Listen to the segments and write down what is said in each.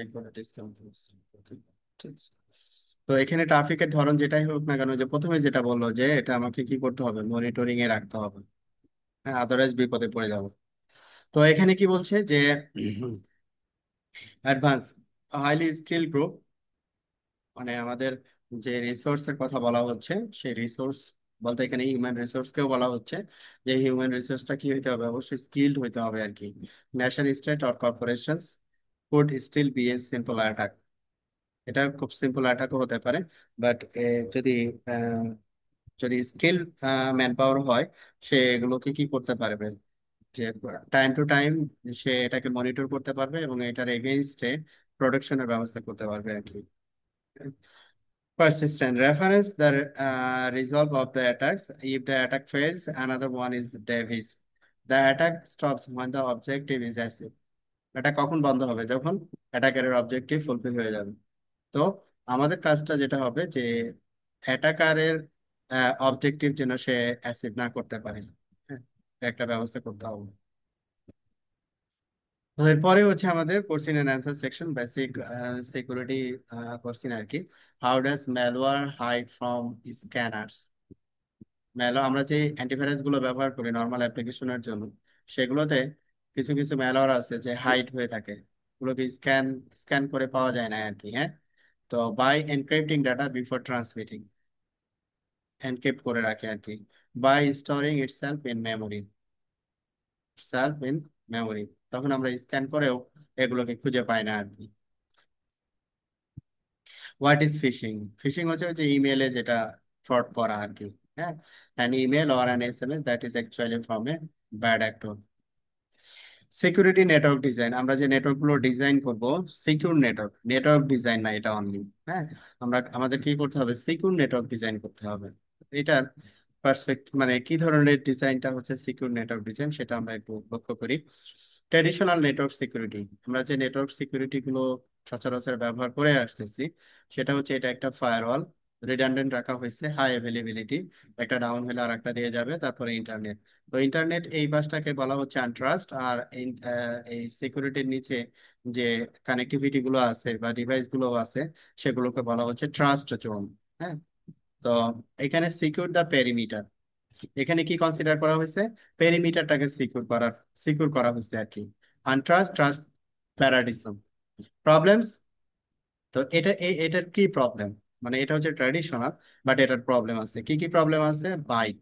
Equalities confuse. ওকে, ঠিক আছে। তো এখানে ট্রাফিকের ধরন যেটাই হোক না কেন, যে প্রথমে যেটা বললো যে এটা আমাকে কি করতে হবে, মনিটরিং এ রাখতে হবে। হ্যাঁ, আদারওয়াইজ বিপদে পড়ে যাবো। তো এখানে কি বলছে যে অ্যাডভান্স হাইলি স্কিল গ্রুপ, মানে আমাদের যে রিসোর্সের কথা বলা হচ্ছে, সেই রিসোর্স বলতে এখানে হিউম্যান রিসোর্স কেও বলা হচ্ছে। যে হিউম্যান রিসোর্সটা কি হইতে হবে, অবশ্যই স্কিল্ড হইতে হবে আর কি। Nation state or corporations could still be a simple attack. এটা খুব সিম্পল অ্যাটাকও হতে পারে, বাট যদি আহ, যদি স্কিল ম্যান পাওয়ার হয়, সে এগুলোকে কি করতে পারবে, যে টাইম টু টাইম সে এটাকে মনিটর করতে পারবে এবং এটার এগেইনস্টে প্রোডাকশনের ব্যবস্থা করতে পারবে আর কি। Persistent reference the resolve of the attacks. If the attack fails, another one is Davis. The attack stops when the objective is achieved. এটা কখন বন্ধ হবে, যখন অ্যাটাকারের অবজেক্টিভ ফুলফিল হয়ে যাবে। তো আমাদের কাজটা যেটা হবে যে অ্যাটাকারের অবজেক্টিভ যেন সে অ্যাচিভ না করতে পারে। হ্যাঁ, একটা ব্যবস্থা করতে হবে। তো এরপরে হচ্ছে আমাদের question and answer section, basic security question আর কি। How does malware hide from scanners. আমরা যে অ্যান্টিভাইরাস গুলো ব্যবহার করি নর্মাল অ্যাপ্লিকেশনের জন্য, সেগুলোতে কিছু কিছু ম্যালওয়্যার আছে যে হাইড হয়ে থাকে। ওগুলোকে স্ক্যান স্ক্যান করে পাওয়া যায় না আর কি। হ্যাঁ, তো by encrypting data before transmitting, encrypt করে রাখে আর কি। By storing itself in memory, self in memory, তখন আমরা স্ক্যান করেও এগুলোকে খুঁজে পাই না আর কি। What is fishing. ফিশিং হচ্ছে ওই যে ইমেলে যেটা ফ্রড করা আর কি। হ্যাঁ, an email or an SMS that is actually from a bad actor. Security network design, আমরা যে নেটওয়ার্ক গুলো ডিজাইন করব, সিকিউর নেটওয়ার্ক, নেটওয়ার্ক ডিজাইন না এটা অনলি। হ্যাঁ, আমাদের কি করতে হবে, সিকিউর নেটওয়ার্ক ডিজাইন করতে হবে। এটার পারফেক্ট মানে কি ধরনের ডিজাইনটা হচ্ছে সিকিউর নেটওয়ার্ক ডিজাইন, সেটা আমরা একটু লক্ষ্য করি। ট্র্যাডিশনাল নেটওয়ার্ক সিকিউরিটি, আমরা যে নেটওয়ার্ক সিকিউরিটি গুলো সচরাচর ব্যবহার করে আসতেছি, সেটা হচ্ছে এটা একটা ফায়ারওয়াল, রিডান্ডেন্ট রাখা হয়েছে, হাই অ্যাভেলেবিলিটি, একটা ডাউন হলে আর একটা দিয়ে যাবে, তারপরে ইন্টারনেট। তো ইন্টারনেট এই পাশটাকে বলা হচ্ছে আনট্রাস্ট, আর এই সিকিউরিটির নিচে যে কানেক্টিভিটি গুলো আছে বা ডিভাইস গুলো আছে, সেগুলোকে বলা হচ্ছে ট্রাস্ট জোন। হ্যাঁ, তো এখানে সিকিউর দা পেরিমিটার, এখানে কি কনসিডার করা হয়েছে, পেরিমিটারটাকে সিকিউর করা হয়েছে আর কি। আনট্রাস্ট, ট্রাস্ট, প্যারাডিসম, প্রবলেমস। তো এটার কি প্রবলেম, মানে এটা হচ্ছে ট্র্যাডিশনাল, বাট এটার প্রবলেম আছে। কি কি প্রবলেম আছে, byte,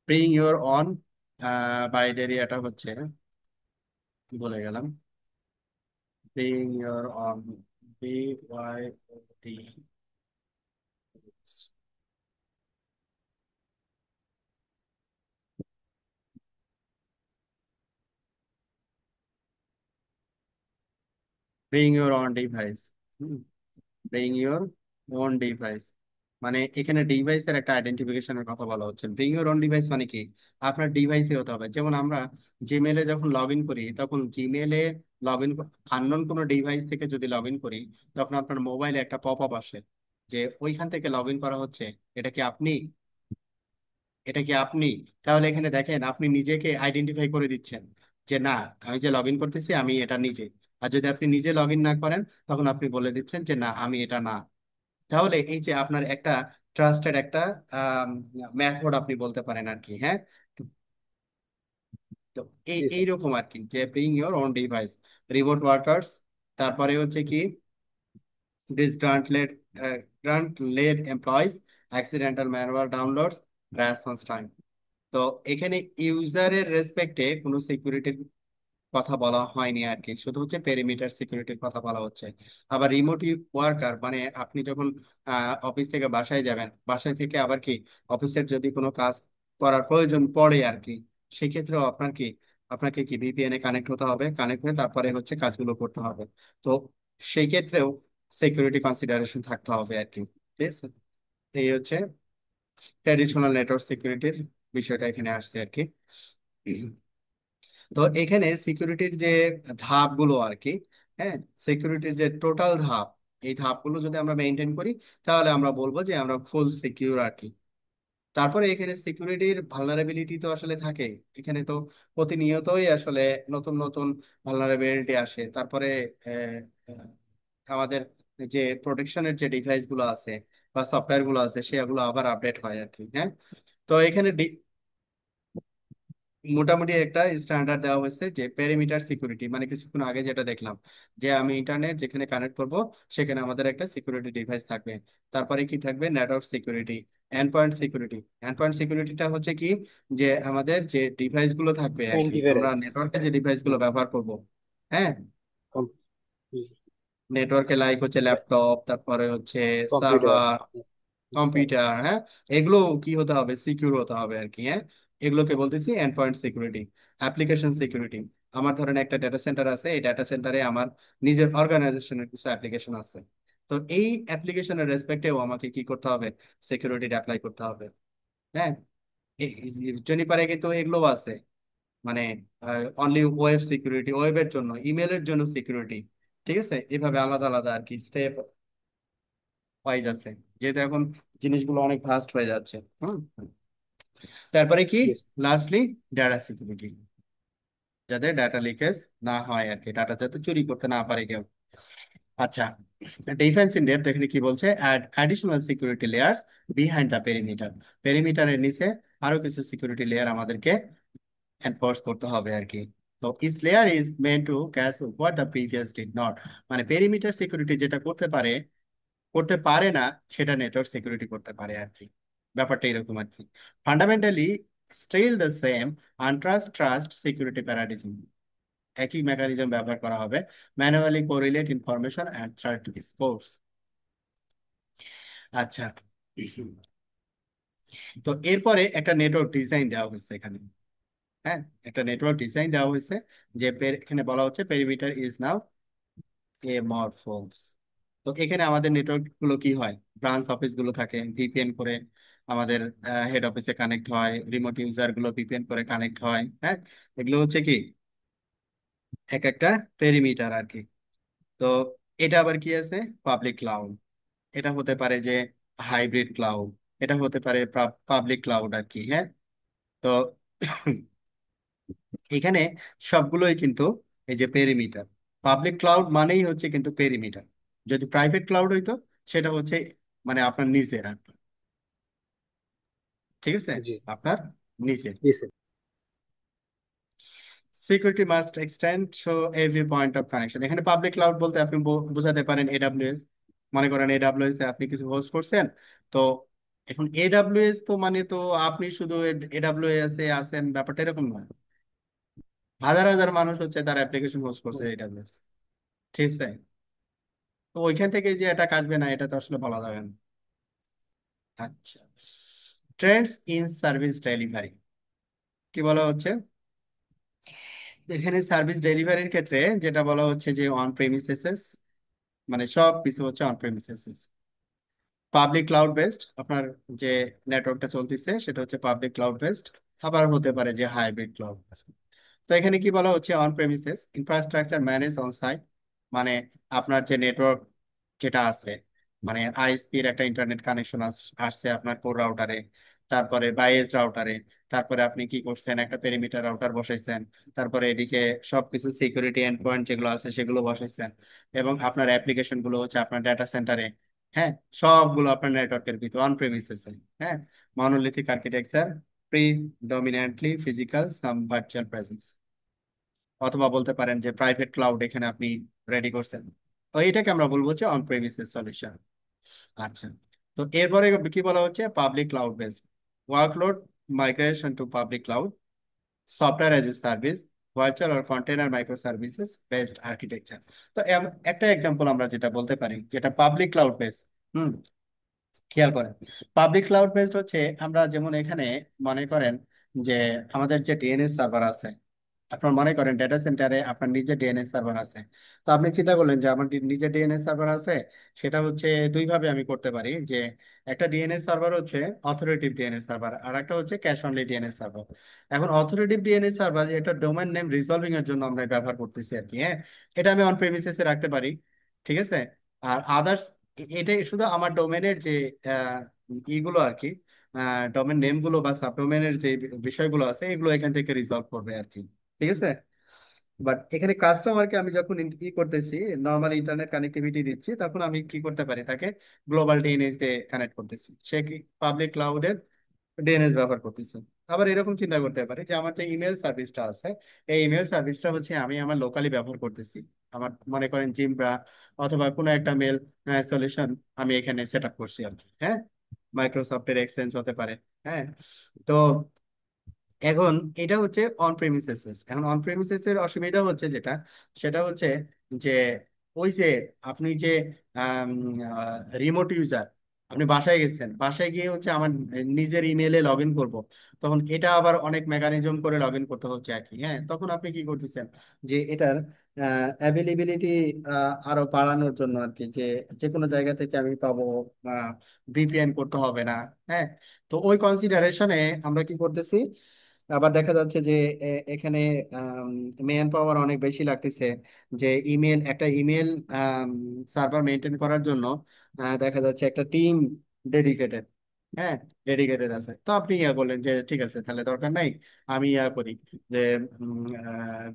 bring your own, byte এরিয়াটা হচ্ছে, বলে গেলাম, bring your own, BYOD, bring your own device, hmm, bring your own device, মানে এখানে ডিভাইসের একটা আইডেন্টিফিকেশনের কথা বলা হচ্ছে। ব্রিং ইউর ওন ডিভাইস মানে কি, আপনার ডিভাইসে হতে হবে। যেমন আমরা জিমেলে যখন লগ ইন করি, তখন জিমেলে লগ ইন, আননোন কোনো ডিভাইস থেকে যদি লগ ইন করি, তখন আপনার মোবাইলে একটা পপ আপ আসে যে ওইখান থেকে লগ ইন করা হচ্ছে, এটা কি আপনি, এটা কি আপনি। তাহলে এখানে দেখেন আপনি নিজেকে আইডেন্টিফাই করে দিচ্ছেন যে না, আমি যে লগ ইন করতেছি আমি এটা নিজে। আর যদি আপনি নিজে লগ ইন না করেন, তখন আপনি বলে দিচ্ছেন যে না, আমি এটা না। তাহলে এই যে আপনার একটা ট্রাস্টেড একটা মেথড আপনি বলতে পারেন আর কি। হ্যাঁ, তো জি স্যার। এইরকম আর কি, যে bring your own device, remote workers, তারপরে হচ্ছে কি disgruntled, gruntled employees, accidental manual downloads, response time. তো এখানে ইউজারের রেসপেক্টে কোনো সিকিউরিটির কথা বলা হয়নি আর কি, শুধু হচ্ছে পেরিমিটার সিকিউরিটির কথা বলা হচ্ছে। আবার রিমোট ওয়ার্কার মানে আপনি যখন অফিস থেকে বাসায় যাবেন, বাসায় থেকে আবার কি অফিসের যদি কোনো কাজ করার প্রয়োজন পড়ে আর কি, সেক্ষেত্রেও আপনাকে কি ভিপিএন এ কানেক্ট হতে হবে, কানেক্ট হয়ে তারপরে হচ্ছে কাজগুলো করতে হবে। তো সেই ক্ষেত্রেও সিকিউরিটি কনসিডারেশন থাকতে হবে আর কি। ঠিক আছে, এই হচ্ছে ট্র্যাডিশনাল নেটওয়ার্ক সিকিউরিটির বিষয়টা এখানে আসছে আর কি। তো এখানে সিকিউরিটির যে ধাপগুলো আর কি, হ্যাঁ, সিকিউরিটির যে টোটাল ধাপ, এই ধাপগুলো যদি আমরা মেনটেন করি, তাহলে আমরা বলবো যে আমরা ফুল সিকিউর আর কি। তারপরে এখানে সিকিউরিটির ভালনারেবিলিটি তো আসলে থাকে। এখানে তো প্রতিনিয়তই আসলে নতুন নতুন ভালনারেবিলিটি আসে। তারপরে আহ, আহ, আমাদের যে প্রোটেকশনের যে ডিভাইস গুলো আছে বা সফটওয়্যার গুলো আছে সেগুলো আবার আপডেট হয় আর কি। হ্যাঁ, তো এখানে মোটামুটি একটা স্ট্যান্ডার্ড দেওয়া হয়েছে যে পেরিমিটার সিকিউরিটি, মানে কিছুক্ষণ আগে যেটা দেখলাম যে আমি ইন্টারনেট যেখানে কানেক্ট করব সেখানে আমাদের একটা সিকিউরিটি ডিভাইস থাকবে। তারপরে কি থাকবে, network security, endpoint security. Endpoint সিকিউরিটিটা হচ্ছে কি, যে আমাদের যে ডিভাইস গুলো থাকবে আর কি, আমরা অ্যান্টিভাইরাস। নেটওয়ার্কে যে ডিভাইস গুলো ব্যবহার করব, হ্যাঁ, নেটওয়ার্কে লাইক হচ্ছে ল্যাপটপ, তারপরে হচ্ছে কম্পিউটার। সার্ভার, কম্পিউটার, হ্যাঁ, এগুলো কি হতে হবে, সিকিউর হতে হবে আর কি। হ্যাঁ, এগুলোকে বলতেছি end point security. Application security, আমার ধরেন একটা ডেটা সেন্টার আছে, এই ডেটা সেন্টারে আমার নিজের অর্গানাইজেশনের কিছু অ্যাপ্লিকেশন আছে। তো এই অ্যাপ্লিকেশনের রেসপেক্টেও আমাকে কি করতে হবে, সিকিউরিটি অ্যাপ্লাই করতে হবে। হ্যাঁ, জেনিপারে কিন্তু এগুলো আছে, মানে অনলি ওয়েব সিকিউরিটি, ওয়েবের জন্য, ইমেলের জন্য সিকিউরিটি। ঠিক আছে, এভাবে আলাদা আলাদা আর কি স্টেপ ওয়াইজ আছে, যেহেতু এখন জিনিসগুলো অনেক ফাস্ট হয়ে যাচ্ছে। হুম, তারপরে কি, লাস্টলি ডাটা সিকিউরিটি, যাতে ডাটা লিকেজ না হয় আর কি, ডাটা যাতে চুরি করতে না পারে কেউ। আচ্ছা, ডিফেন্স ইন ডেপথ এখানে কি বলছে, add additional security layers behind the perimeter. পেরিমিটারের নিচে আরো কিছু সিকিউরিটি লেয়ার আমাদেরকে এনফোর্স করতে হবে আর কি। তো this layer is meant to catch what the previous did not, মানে পেরিমিটার সিকিউরিটি যেটা করতে পারে, করতে পারে না, সেটা নেটওয়ার্ক সিকিউরিটি করতে পারে আর কি। ব্যাপারটা এরকম আর কি। Fundamentally still the same untrust trust security paradigm, একই মেকানিজম ব্যবহার করা হবে, manually correlate information and threat scores. আচ্ছা, তো এরপরে একটা নেটওয়ার্ক ডিজাইন দেওয়া হয়েছে এখানে। হ্যাঁ, একটা নেটওয়ার্ক ডিজাইন দেওয়া হয়েছে, যে এখানে বলা হচ্ছে পেরিমিটার ইজ নাও এমরফলস। তো এখানে আমাদের নেটওয়ার্ক গুলো কি হয়, ব্রাঞ্চ অফিস গুলো থাকে, ভিপিএন করে আমাদের হেড অফিসে কানেক্ট হয়, রিমোট ইউজার গুলো ভিপিএন করে কানেক্ট হয়। হ্যাঁ, এগুলো হচ্ছে কি এক একটা পেরিমিটার আর কি। তো এটা আবার কি আছে, পাবলিক ক্লাউড, এটা হতে পারে যে হাইব্রিড ক্লাউড, এটা হতে পারে পাবলিক ক্লাউড আর কি। হ্যাঁ, তো এখানে সবগুলোই কিন্তু এই যে পেরিমিটার, পাবলিক ক্লাউড মানেই হচ্ছে কিন্তু পেরিমিটার। যদি প্রাইভেট ক্লাউড হইতো সেটা হচ্ছে মানে আপনার নিজের আর কি। ঠিক আছে, জি আপনার নিজের। জি sir. Security must extend to every point of connection. এখানে পাবলিক ক্লাউড বলতে আপনি বোঝাতে পারেন এডাব্লিউএস। মনে করেন এডাব্লিউএস এ আপনি কিছু হোস্ট করছেন, তো এখন এডাব্লিউএস তো মানে তো আপনি শুধু এডাব্লিউএস এ আছেন ব্যাপারটা এরকম নয়, হাজার হাজার মানুষ হচ্ছে তার অ্যাপ্লিকেশন হোস্ট করছে এডাব্লিউএস। ঠিক আছে, তো ওইখান থেকে যে এটা কাটবে না এটা তো আসলে বলা যাবে না। আচ্ছা, ট্রেন্ডস ইন সার্ভিস ডেলিভারি কি বলা হচ্ছে, এখানে সার্ভিস ডেলিভারির ক্ষেত্রে যেটা বলা হচ্ছে যে অন প্রেমিসেস, মানে সব কিছু হচ্ছে on premises. Public cloud based, আপনার যে নেটওয়ার্কটা চলতেছে সেটা হচ্ছে পাবলিক ক্লাউড বেসড, আবার হতে পারে যে হাইব্রিড ক্লাউড। তো এখানে কি বলা হচ্ছে, on premises infrastructure manage on site, মানে আপনার যে নেটওয়ার্ক যেটা আছে, মানে আইএসপির একটা ইন্টারনেট কানেকশন আসছে আপনার কোর রাউটারে, তারপরে বাইএস রাউটারে, তারপরে আপনি কি করছেন, একটা পেরিমিটার রাউটার বসাইছেন, তারপরে এদিকে সবকিছু সিকিউরিটি এন্ড পয়েন্ট যেগুলো আছে সেগুলো বসাইছেন, এবং আপনার অ্যাপ্লিকেশন গুলো হচ্ছে আপনার ডাটা সেন্টারে। হ্যাঁ, সবগুলো আপনার নেটওয়ার্কের ভিতর অন প্রেমিসেসে। হ্যাঁ, মনোলিথিক আর্কিটেকচার, প্রিডমিনেন্টলি ফিজিক্যাল সাম ভার্চুয়াল প্রেজেন্স, অথবা বলতে পারেন যে প্রাইভেট ক্লাউড এখানে আপনি রেডি করছেন। তো এটাকে আমরা বলবো যে অন প্রেমিসেস সলিউশন। আচ্ছা, তো এরপরে কি বলা হচ্ছে, public cloud based workload migration to public cloud, software as a service, virtual আর container micro services based architecture. তো একটা এক্সাম্পল আমরা যেটা বলতে পারি যেটা পাবলিক ক্লাউড বেসড, হুম, খেয়াল করেন, পাবলিক ক্লাউড বেসড হচ্ছে আমরা যেমন এখানে মনে করেন যে আমাদের যে ডিএনএস সার্ভার আছে, আপনার মনে করেন ডেটা সেন্টারে আপনার নিজের ডিএনএস সার্ভার আছে। তো আপনি চিন্তা করলেন যে আমার নিজের ডিএনএস সার্ভার আছে, সেটা হচ্ছে দুই ভাবে আমি করতে পারি, যে একটা ডিএনএস সার্ভার হচ্ছে অথরিটিভ ডিএনএস সার্ভার, আর একটা হচ্ছে ক্যাশ অনলি ডিএনএস সার্ভার। এখন অথরিটিভ ডিএনএস সার্ভার এটা ডোমেন নেম রিজলভিং এর জন্য আমরা ব্যবহার করতেছি আর কি। হ্যাঁ, এটা আমি অন প্রেমিসেসে রাখতে পারি। ঠিক আছে, আর আদার্স, এটা শুধু আমার ডোমেনের যে আহ, ইগুলো আর কি, ডোমেন নেম গুলো বা সাবডোমেনের যে বিষয়গুলো আছে এগুলো এখান থেকে রিজলভ করবে আর কি। ঠিক আছে। বাট এখানে কাস্টমারকে আমি যখন ই করতেছি, নর্মাল ইন্টারনেট কানেক্টিভিটি দিচ্ছি, তখন আমি কি করতে পারি, তাকে গ্লোবাল ডিএনএস দিয়ে কানেক্ট করতেছি, সে কি পাবলিক ক্লাউডের ডিএনএস ব্যবহার করতেছে। আবার এরকম চিন্তা করতে পারি যে আমার যে ইমেল সার্ভিসটা আছে, এই ইমেল সার্ভিসটা হচ্ছে আমি আমার লোকালি ব্যবহার করতেছি, আমার মনে করেন জিমব্রা অথবা কোনো একটা মেল সলিউশন আমি এখানে সেট আপ করছি আর কি। হ্যাঁ, মাইক্রোসফটের এক্সচেঞ্জ হতে পারে। হ্যাঁ। তো এখন এটা হচ্ছে অন প্রেমিসেস। এখন অন প্রেমিসেস এর অসুবিধা হচ্ছে যেটা, সেটা হচ্ছে যে ওই যে আপনি যে রিমোট ইউজার, আপনি বাসায় গেছেন, বাসায় গিয়ে হচ্ছে আমার নিজের ইমেলে লগ ইন করবো, তখন এটা আবার অনেক মেকানিজম করে লগ ইন করতে হচ্ছে আর কি। হ্যাঁ, তখন আপনি কি করতেছেন যে এটার অ্যাভেলেবিলিটি আরো বাড়ানোর জন্য আর কি, যে যে কোনো জায়গা থেকে আমি পাবো, ভিপিএন করতে হবে না। হ্যাঁ। তো ওই কনসিডারেশনে আমরা কি করতেছি, আবার দেখা যাচ্ছে যে এখানে ম্যান পাওয়ার অনেক বেশি লাগতেছে, যে একটা ইমেল সার্ভার মেনটেন করার জন্য দেখা যাচ্ছে একটা টিম ডেডিকেটেড। হ্যাঁ, ডেডিকেটেড আছে। তো আপনি ইয়া বললেন যে ঠিক আছে, তাহলে দরকার নাই, আমি ইয়া করি যে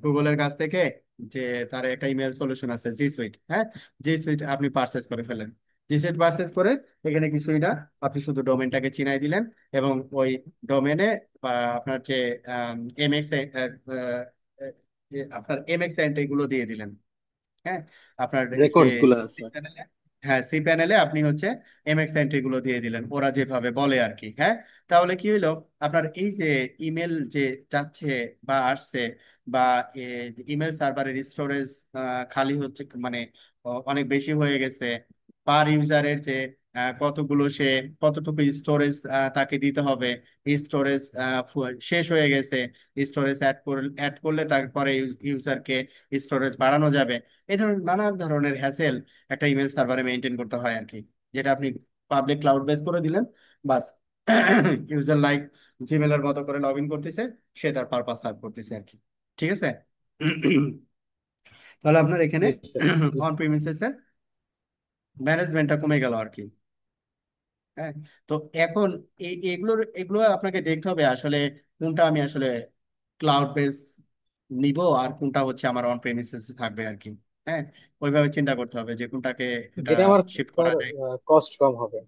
গুগলের কাছ থেকে যে তার একটা ইমেল সলিউশন আছে জি সুইট। হ্যাঁ, জি সুইট আপনি পারচেস করে ফেলেন। জি সুইট পারচেস করে এখানে কিছুই না, আপনি শুধু ডোমেনটাকে চিনাই দিলেন, এবং ওই ডোমেনে বা আপনার যে এমএক্স আপনার এমএক্স এন্ট্রি গুলো দিয়ে দিলেন। হ্যাঁ, আপনার এই যে রেকর্ডস গুলো সি আছে। প্যানেলে, হ্যাঁ সি প্যানেলে আপনি হচ্ছে এমএক্স এন্ট্রি গুলো দিয়ে দিলেন ওরা যেভাবে বলে আর কি। হ্যাঁ, তাহলে কি হইলো, আপনার এই যে ইমেল যে যাচ্ছে বা আসছে, বা ইমেল সার্ভারের স্টোরেজ খালি হচ্ছে, মানে অনেক বেশি হয়ে গেছে, পার ইউজারের যে কতগুলো সে কতটুকু স্টোরেজ তাকে দিতে হবে, স্টোরেজ শেষ হয়ে গেছে, স্টোরেজ অ্যাড করলে তারপরে ইউজারকে স্টোরেজ বাড়ানো যাবে। এই ধরনের নানান ধরনের হ্যাসেল একটা ইমেল সার্ভারে মেনটেন করতে হয় আর কি, যেটা আপনি পাবলিক ক্লাউড বেস করে দিলেন, বাস ইউজার লাইক জিমেলের মতো করে লগ ইন করতেছে, সে তার পারপাস সার্ভ করতেছে আর কি। ঠিক আছে। তাহলে আপনার এখানে বুঝতে অন বুঝ- প্রিমিসেসে ম্যানেজমেন্টটা কমে গেল আর কি। হ্যাঁ। তো এখন এগুলো আপনাকে দেখতে হবে আসলে কোনটা আমি আসলে ক্লাউড বেস নিব, আর কোনটা হচ্ছে আমার অন প্রেমিসেস থাকবে আর কি। হ্যাঁ, ওইভাবে চিন্তা করতে হবে যে কোনটাকে এটা যেটা আমার শিফট করা স্যার যায়। কস্ট কম হবে।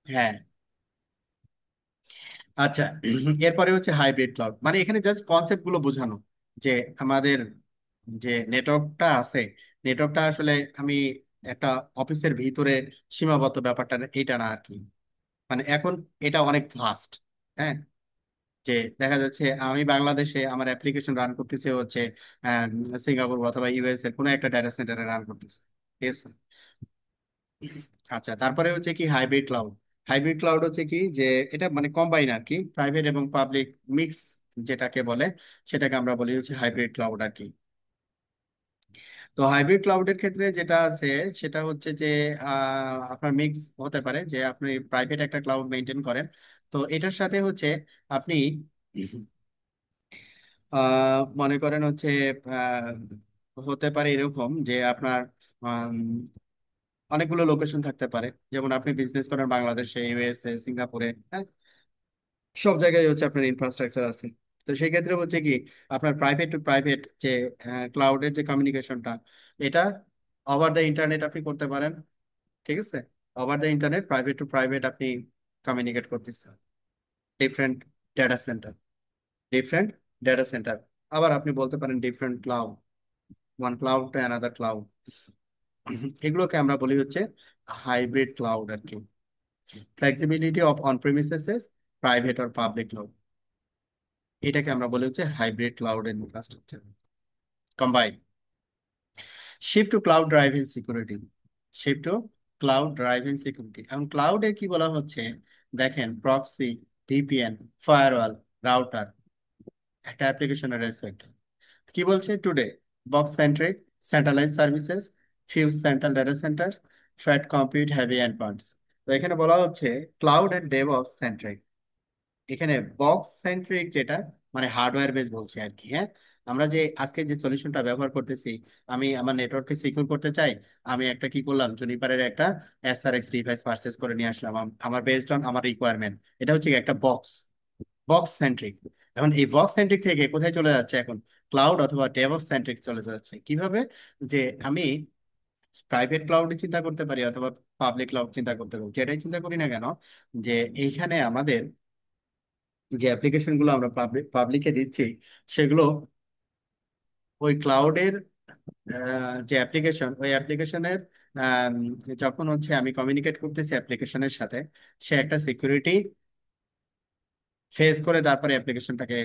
হ্যাঁ। আচ্ছা, এরপরে হচ্ছে হাইব্রিড ক্লাউড, মানে এখানে জাস্ট কনসেপ্ট গুলো বোঝানো, যে আমাদের যে নেটওয়ার্কটা আছে, নেটওয়ার্কটা আসলে আমি একটা অফিসের ভিতরে সীমাবদ্ধ ব্যাপারটা এটা না আর কি। মানে এখন এটা অনেক ফাস্ট। হ্যাঁ, যে দেখা যাচ্ছে আমি বাংলাদেশে আমার অ্যাপ্লিকেশন রান করতেছে হচ্ছে আহ, সিঙ্গাপুর অথবা ইউএস এর কোনো একটা ডাটা সেন্টারে রান করতেছে। ঠিক আছে। আচ্ছা, তারপরে হচ্ছে কি হাইব্রিড ক্লাউড। হাইব্রিড ক্লাউড হচ্ছে কি, যে এটা মানে কম্বাইন আর কি, প্রাইভেট এবং পাবলিক মিক্স যেটাকে বলে, সেটাকে আমরা বলি হচ্ছে হাইব্রিড ক্লাউড আর কি। তো হাইব্রিড ক্লাউডের ক্ষেত্রে যেটা আছে সেটা হচ্ছে যে আপনার মিক্স হতে পারে, যে আপনি প্রাইভেট একটা ক্লাউড মেনটেন করেন, তো এটার সাথে হচ্ছে আপনি মনে করেন হচ্ছে হতে পারে এরকম যে আপনার আম, অনেকগুলো লোকেশন থাকতে পারে, যেমন আপনি বিজনেস করেন বাংলাদেশে, ইউএসএ, সিঙ্গাপুরে। হ্যাঁ, সব জায়গায় হচ্ছে আপনার ইনফ্রাস্ট্রাকচার আছে। তো সেই ক্ষেত্রে হচ্ছে কি, আপনার প্রাইভেট টু প্রাইভেট যে ক্লাউডের যে কমিউনিকেশনটা, এটা ওভার দ্য ইন্টারনেট আপনি করতে পারেন। ঠিক আছে। Over the internet private to private আপনি কমিউনিকেট করতেছেন, different data centre, different data centre. আবার আপনি বলতে পারেন different cloud, one cloud to another cloud. এগুলোকে আমরা বলি হচ্ছে হাইব্রিড ক্লাউড আর কি। Flexibility of on premises, private or public cloud, এটাকে আমরা বলি হচ্ছে hybrid cloud infrastructure combine. Shift to cloud driven security, shift to cloud driven security. এখন ক্লাউডে কি বলা হচ্ছে, দেখেন প্রক্সি, ভিপিএন, ফায়ারওয়াল, রাউটার, একটা অ্যাপ্লিকেশনের রেসপেক্ট কি বলছে today, box centric, centralise services, few central data centres, fat compute, heavy end parts. তো এখানে বলা হচ্ছে ক্লাউড এন্ড ডেভঅপস সেন্ট্রিক। এখানে বক্স সেন্ট্রিক যেটা, মানে হার্ডওয়্যার বেস বলছি আর কি। হ্যাঁ, আমরা যে আজকে যে সলিউশনটা ব্যবহার করতেছি, আমি আমার নেটওয়ার্ককে সিকিউর করতে চাই। আমি একটা কি করলাম, জুনিপারের একটা SRX ডিভাইস পারচেস করে নিয়ে আসলাম আমার বেসড অন আমার রিকোয়ারমেন্ট। এটা হচ্ছে একটা বক্স, বক্স সেন্ট্রিক। এখন এই বক্স সেন্ট্রিক থেকে কোথায় চলে যাচ্ছে এখন, ক্লাউড অথবা ডেভঅপস সেন্ট্রিক চলে যাচ্ছে। কিভাবে, যে আমি প্রাইভেট ক্লাউডে চিন্তা করতে পারি অথবা পাবলিক ক্লাউড চিন্তা করতে পারি, যেটাই চিন্তা করি না কেন, যে এইখানে আমাদের যে অ্যাপ্লিকেশন গুলো আমরা পাবলিকে দিচ্ছি, সেগুলো ওই ক্লাউডের যে অ্যাপ্লিকেশন, ওই অ্যাপ্লিকেশনের যখন হচ্ছে আমি কমিউনিকেট করতেছি অ্যাপ্লিকেশনের সাথে, সে একটা সিকিউরিটি ফেস করে তারপরে অ্যাপ্লিকেশনটাকে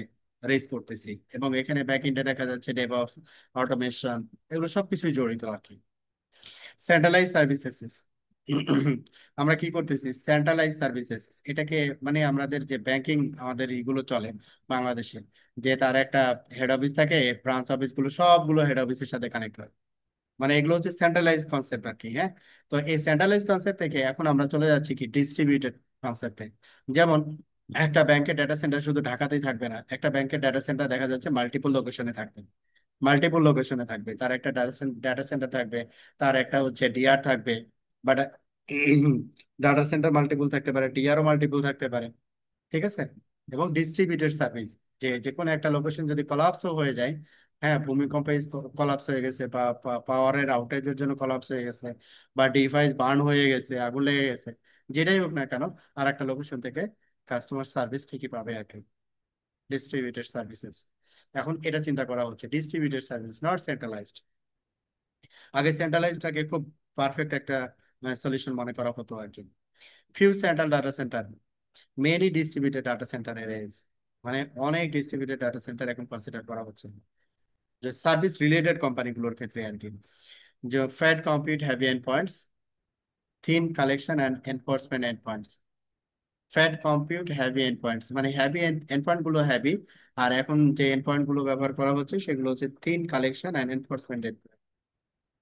রেজ করতেছি। এবং এখানে ব্যাক এন্ডে দেখা যাচ্ছে ডেভঅপস, অটোমেশন, এগুলো সবকিছুই জড়িত আর কি। সেন্ট্রালাইজ সার্ভিসেস, আমরা কি করতেছি, সেন্ট্রালাইজ সার্ভিসেস এটাকে, মানে আমাদের যে ব্যাংকিং আমাদের এগুলো চলে বাংলাদেশে, যে তার একটা হেড অফিস থাকে, ব্রাঞ্চ অফিস গুলো সবগুলো হেড অফিসের সাথে কানেক্ট হয়, মানে এগুলো হচ্ছে সেন্ট্রালাইজ কনসেপ্ট আর কি। হ্যাঁ, তো এই সেন্ট্রালাইজ কনসেপ্ট থেকে এখন আমরা চলে যাচ্ছি কি ডিস্ট্রিবিউটেড কনসেপ্টে। যেমন একটা ব্যাংকের ডাটা সেন্টার শুধু ঢাকাতেই থাকবে না, একটা ব্যাংকের ডাটা সেন্টার দেখা যাচ্ছে মাল্টিপল লোকেশনে থাকবে, মাল্টিপল লোকেশনে থাকবে, তার একটা ডাটা সেন্টার থাকবে, তার একটা হচ্ছে ডিআর থাকবে। বাট ডাটা সেন্টার মাল্টিপল থাকতে পারে, ডিআরও মাল্টিপল থাকতে পারে, ঠিক আছে। এবং ডিস্ট্রিবিউটেড সার্ভিস, যে যে কোনো একটা লোকেশন যদি কলাপসও হয়ে যায়, হ্যাঁ, ভূমিকম্পে কলাপস হয়ে গেছে, বা পাওয়ারের আউটেজের জন্য কলাপস হয়ে গেছে, বা ডিভাইস বার্ন হয়ে গেছে, আগুন লেগে গেছে, যেটাই হোক না কেন, আর একটা লোকেশন থেকে কাস্টমার সার্ভিস ঠিকই পাবে আর কি। ডিস্ট্রিবিউটেড সার্ভিসেস, এখন এটা চিন্তা করা হচ্ছে ডিস্ট্রিবিউটেড সার্ভিস, নট সেন্ট্রালাইজড। আগে সেন্ট্রালাইজডটাকে খুব পারফেক্ট একটা সলিউশন মনে করা হতো আর কি। Few central data centre, many distributed data centre areas, মানে অনেক ডিস্ট্রিবিউটেড ডাটা সেন্টার এখন কনসিডার করা হচ্ছে, যে সার্ভিস রিলেটেড কোম্পানিগুলোর ক্ষেত্রে আর কি। যে fat compute heavy and points, thin collection and enforcement and points. Fat compute heavy and points, মানে হ্যাভি এন্ড পয়েন্ট গুলো হ্যাভি, আর এখন যে এন্ড পয়েন্ট গুলো ব্যবহার করা হচ্ছে সেগুলো হচ্ছে থিন কালেকশন অ্যান্ড এনফোর্সমেন্ট।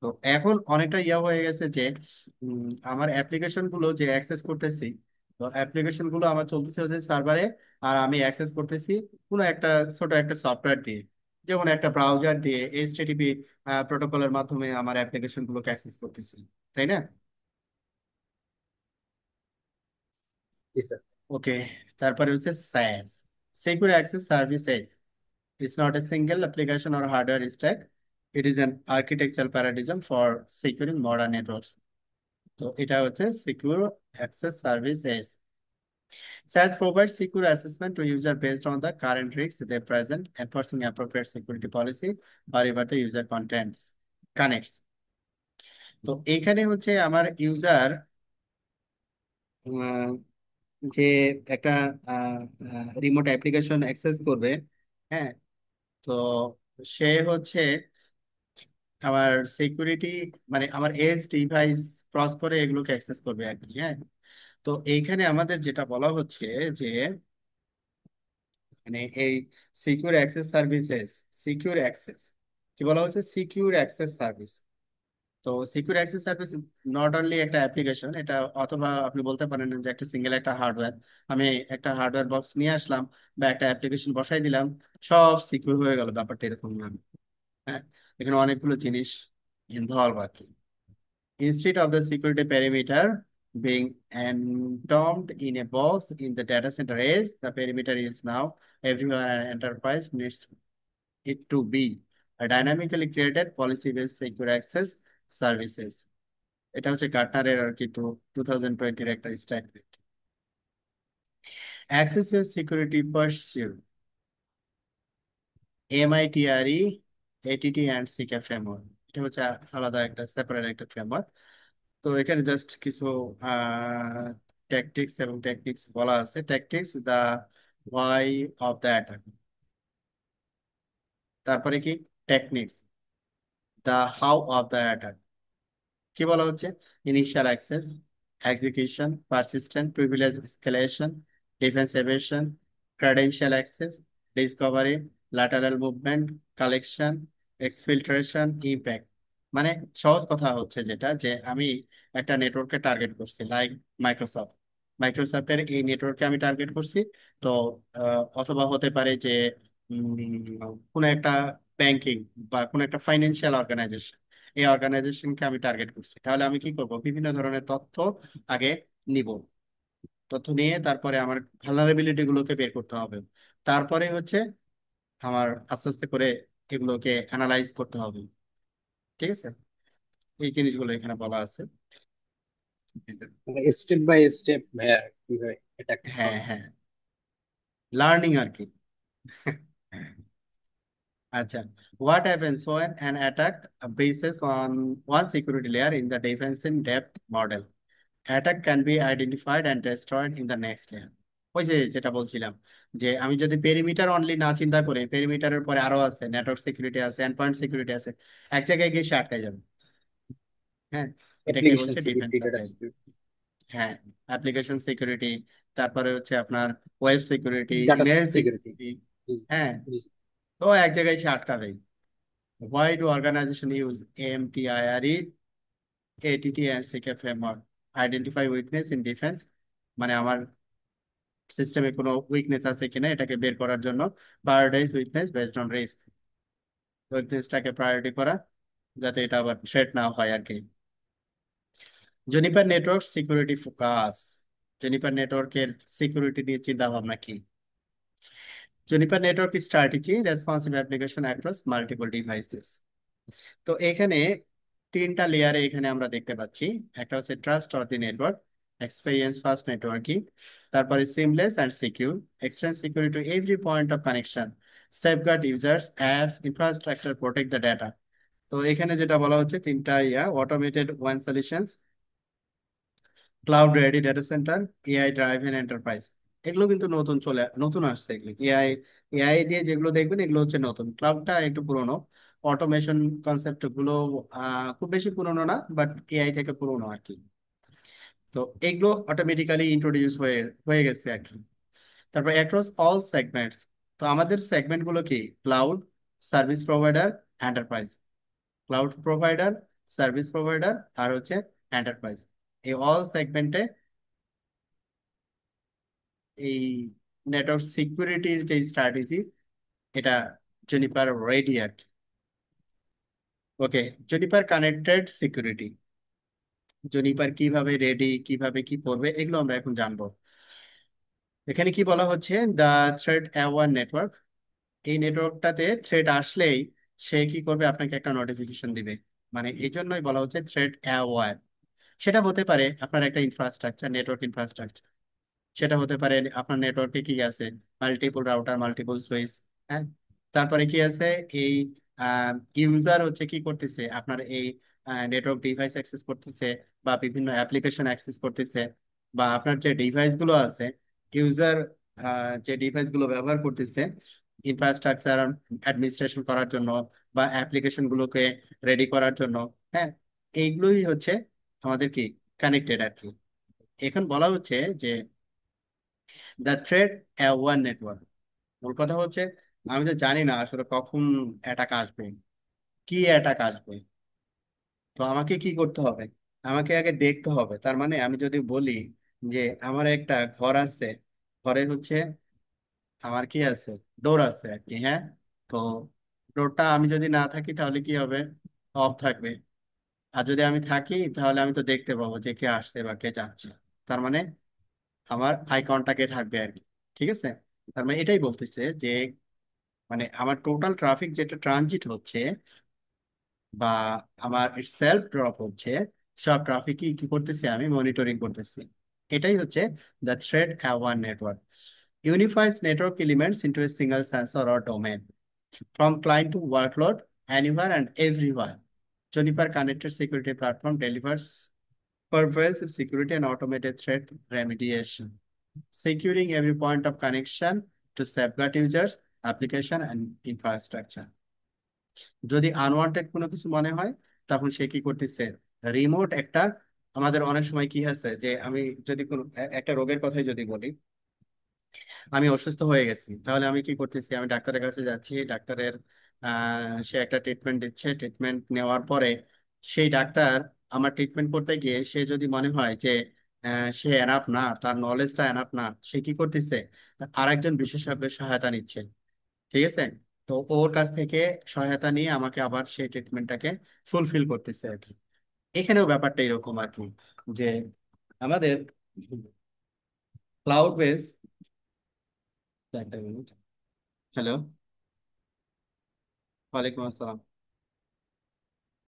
তো এখন অনেকটা ইয়া হয়ে গেছে যে আমার অ্যাপ্লিকেশন গুলো যে অ্যাক্সেস করতেছি, তো অ্যাপ্লিকেশন গুলো আমার চলতেছে হচ্ছে সার্ভারে, আর আমি অ্যাক্সেস করতেছি কোনো একটা ছোট একটা সফটওয়্যার দিয়ে, যেমন একটা ব্রাউজার দিয়ে এইচটিটিপি প্রোটোকলের মাধ্যমে আমার অ্যাপ্লিকেশন গুলোকে অ্যাক্সেস করতেছি, তাই না? জি স্যার। ওকে, তারপরে হচ্ছে SaaS, Secure Access Services. It's not a single application or hardware stack. It is an architectural paradigm for securing modern networks. তো এটা হচ্ছে secure access services. SaaS provides secure assessment to user based on the current risks they present, enforcing appropriate security policy wherever the user contents connects. তো এইখানে হচ্ছে আমার user যে একটা remote application access করবে, হ্যাঁ, তো সে হচ্ছে আমার সিকিউরিটি, মানে আমার এজ ডিভাইস ক্রস করে এগুলোকে অ্যাক্সেস করবে আর কি। হ্যাঁ, তো এইখানে আমাদের যেটা বলা হচ্ছে যে, মানে এই secure access services, secure access, কি বলা হচ্ছে, সিকিউর অ্যাক্সেস সার্ভিস। তো secure access service not only একটা অ্যাপ্লিকেশন, এটা অথবা আপনি বলতে পারেন যে একটা সিঙ্গেল একটা হার্ডওয়্যার, আমি একটা হার্ডওয়্যার বক্স নিয়ে আসলাম বা একটা অ্যাপ্লিকেশন বসাই দিলাম, সব সিকিউর হয়ে গেল, ব্যাপারটা এরকম না। হ্যাঁ, এখানে অনেকগুলো জিনিস ইনভলভ আর কি। Instead of the security perimeter being entombed in a box in the data center edge, the perimeter is now everywhere an enterprise needs it to be. A dynamically created policy-based secure access services. এটা হচ্ছে গার্টনারের আর কি 2020 একটা statement. Access your security pursuit, MITRE, ATT and CICA framework। এটা হচ্ছে আলাদা একটা separate একটা framework. তো এখানে জাস্ট কিছু ট্যাকটিক্স এবং টেকনিক্স বলা আছে। Tactics, the why of the attack, তারপরে কি techniques, the how of the attack. কি বলা হচ্ছে, initial access, execution, persistent privilege escalation, defence evasion, credential access, discovery, lateral movement, collection, exfiltration, impact. মানে সহজ কথা হচ্ছে যেটা, যে আমি একটা নেটওয়ার্ককে টার্গেট করছি লাইক মাইক্রোসফট, মাইক্রোসফটের এই নেটওয়ার্ককে আমি টার্গেট করছি। তো অথবা হতে পারে যে কোনো একটা ব্যাংকিং বা কোনো একটা ফাইন্যান্সিয়াল অর্গানাইজেশন, এই অর্গানাইজেশনকে আমি টার্গেট করছি। তাহলে আমি কি করব, বিভিন্ন ধরনের তথ্য আগে নিব। তথ্য নিয়ে তারপরে আমার ভালনারেবিলিটি গুলোকে বের করতে হবে। তারপরে হচ্ছে আমার আস্তে আস্তে করে এগুলোকে অ্যানালাইজ করতে হবে। ঠিক আছে, এই জিনিসগুলো এখানে বলা আছে। মানে স্টেপ বাই স্টেপ ভাইয়া কিভাবে এটা করতে হ্যাঁ হবে? হ্যাঁ, লার্নিং আর কি। আচ্ছা, what happens when an attack breaches on one security layer in the defense in depth model? Attack can be identified and destroyed in the next layer. ওই যে যেটা বলছিলাম, যে আমি যদি পেরিমিটার অনলি না চিন্তা করে, পেরিমিটারের পরে আরো আছে, নেটওয়ার্ক সিকিউরিটি আছে, এন্ড পয়েন্ট সিকিউরিটি আছে, এক জায়গায় গিয়ে সে আটকে যাবে। হ্যাঁ, এটাকে অ্যাপ্লিকেশন বলছে defence security, data attack. Security, হ্যাঁ, অ্যাপ্লিকেশন সিকিউরিটি, তারপরে হচ্ছে আপনার web security, data email security. Security. হ্যাঁ, তো এক জায়গায় সে আটকাবে। Why do organizations use AMTIRE, ATT and CK framework? Identify weakness in defense, মানে আমার সিস্টেমে কোনো উইকনেস আছে কিনা এটাকে বের করার জন্য। Prioritise weakness based on risk, উইকনেসটাকে প্রায়োরিটি করা যাতে এটা আবার থ্রেট না হয় আর কি। Juniper network security focus, Juniper নেটওয়ার্কের সিকিউরিটি নিয়ে চিন্তা ভাবনা কি? Juniper network strategy responsive application across multiple devices. তো এখানে তিনটা লেয়ারে এখানে আমরা দেখতে পাচ্ছি। একটা হচ্ছে trust of the network, experience first networking, তারপরে seamless and secure, extend security to every point of connection, safeguard users apps infrastructure, protect the data. তো এখানে যেটা বলা হচ্ছে তিনটা অটোমেটেড ওয়ান solutions, cloud ready data centre, AI driven enterprise. এগুলো কিন্তু নতুন আসছে এগুলো। এআই, এআই দিয়ে যেগুলো দেখবেন এগুলো হচ্ছে নতুন, ক্লাউডটা একটু পুরনো। অটোমেশন কনসেপ্ট গুলো খুব বেশি পুরনো না, বাট এআই থেকে পুরনো আর কি। তো এগুলো অটোমেটিক্যালি ইন্ট্রোডিউস হয়ে হয়ে গেছে আর কি। তারপর অ্যাক্রস অল সেগমেন্টস, তো আমাদের সেগমেন্ট গুলো কি? Cloud, service provider, enterprise. Cloud provider, service provider, আর হচ্ছে এন্টারপ্রাইজ। এই অল সেগমেন্টে এই নেটওয়ার্ক সিকিউরিটির যে স্ট্র্যাটেজি, এটা জুনিপার রেডি আর কি। ওকে, জুনিপার কানেক্টেড সিকিউরিটি, জুনিপার কিভাবে রেডি, কিভাবে কি করবে, এগুলো আমরা এখন জানবো। এখানে কি বলা হচ্ছে, দা থ্রেড অ্যাওয়ার নেটওয়ার্ক। এই নেটওয়ার্কটাতে থ্রেড আসলেই সে কি করবে, আপনাকে একটা নোটিফিকেশন দিবে। মানে এই জন্যই বলা হচ্ছে থ্রেড অ্যাওয়ার। সেটা হতে পারে আপনার একটা ইনফ্রাস্ট্রাকচার, নেটওয়ার্ক ইনফ্রাস্ট্রাকচার। সেটা হতে পারে আপনার নেটওয়ার্কে কি আছে, মাল্টিপল রাউটার, মাল্টিপল সুইচ। হ্যাঁ, তারপরে কি আছে, এই ইউজার হচ্ছে কি করতেছে, আপনার এই নেটওয়ার্ক ডিভাইস অ্যাক্সেস করতেছে, বা বিভিন্ন অ্যাপ্লিকেশন অ্যাক্সেস করতেছে, বা আপনার যে ডিভাইস গুলো আছে, ইউজার যে ডিভাইস গুলো ব্যবহার করতেছে ইনফ্রাস্ট্রাকচার অ্যাডমিনিস্ট্রেশন করার জন্য, বা অ্যাপ্লিকেশন গুলোকে রেডি করার জন্য। হ্যাঁ, এইগুলোই হচ্ছে আমাদের কি, কানেক্টেড আর কি। এখন বলা হচ্ছে যে দ্য থ্রেড অ্যাওয়ার নেটওয়ার্ক। ওর কথা হচ্ছে, আমি তো জানি না আসলে কখন অ্যাটাক আসবে, কি অ্যাটাক আসবে। তো আমাকে কি করতে হবে, আমাকে আগে দেখতে হবে। তার মানে আমি যদি বলি যে আমার একটা ঘর আছে, ঘরে হচ্ছে আমার কি আছে, ডোর আছে আর কি। হ্যাঁ, তো ডোরটা আমি যদি না থাকি তাহলে কি হবে, অফ থাকবে। আর যদি আমি থাকি তাহলে আমি তো দেখতে পাবো যে কে আসছে বা কে যাচ্ছে। তার মানে আমার আই কন্টাক্টে থাকবে আর কি। ঠিক আছে, তার মানে এটাই বলতেছে যে মানে আমার টোটাল ট্রাফিক যেটা ট্রানজিট হচ্ছে, বা আমার সেলফ ড্রপ হচ্ছে, সব ট্রাফিকই কি করতেছি, আমি মনিটরিং করতেছি। এটাই হচ্ছে the threat aware network. Unifies network elements into a single sensor or domain, from client to workload, anywhere and everywhere. Juniper Connected Security Platform delivers pervasive security and automated threat remediation, securing every point of connection to safeguard users, application, and infrastructure. যদি unwanted কোনো কিছু মনে হয়, তখন সে কি করতেছে, remote একটা, আমাদের অনেক সময় কি আছে যে আমি যদি কোনো একটা রোগের কথাই যদি বলি, আমি অসুস্থ হয়ে গেছি, তাহলে আমি কি করতেছি, আমি ডাক্তারের কাছে যাচ্ছি, ডাক্তারের সে একটা ট্রিটমেন্ট দিচ্ছে, ট্রিটমেন্ট নেওয়ার পরে সেই ডাক্তার আমার ট্রিটমেন্ট করতে গিয়ে সে যদি মনে হয় যে সে এনাফ না, তার নলেজটা এনাফ না, সে কি করতেছে, আরেকজন বিশেষজ্ঞের সহায়তা নিচ্ছে। ঠিক আছে, তো ওর কাছ থেকে সহায়তা নিয়ে আমাকে আবার সেই ট্রিটমেন্টটাকে ফুলফিল করতেছে আর কি। এখানেও ব্যাপারটা এরকম আর কি, যে আমাদের ক্লাউড বেস, একটা মিনিট। হ্যালো, ওয়ালাইকুম আসসালাম।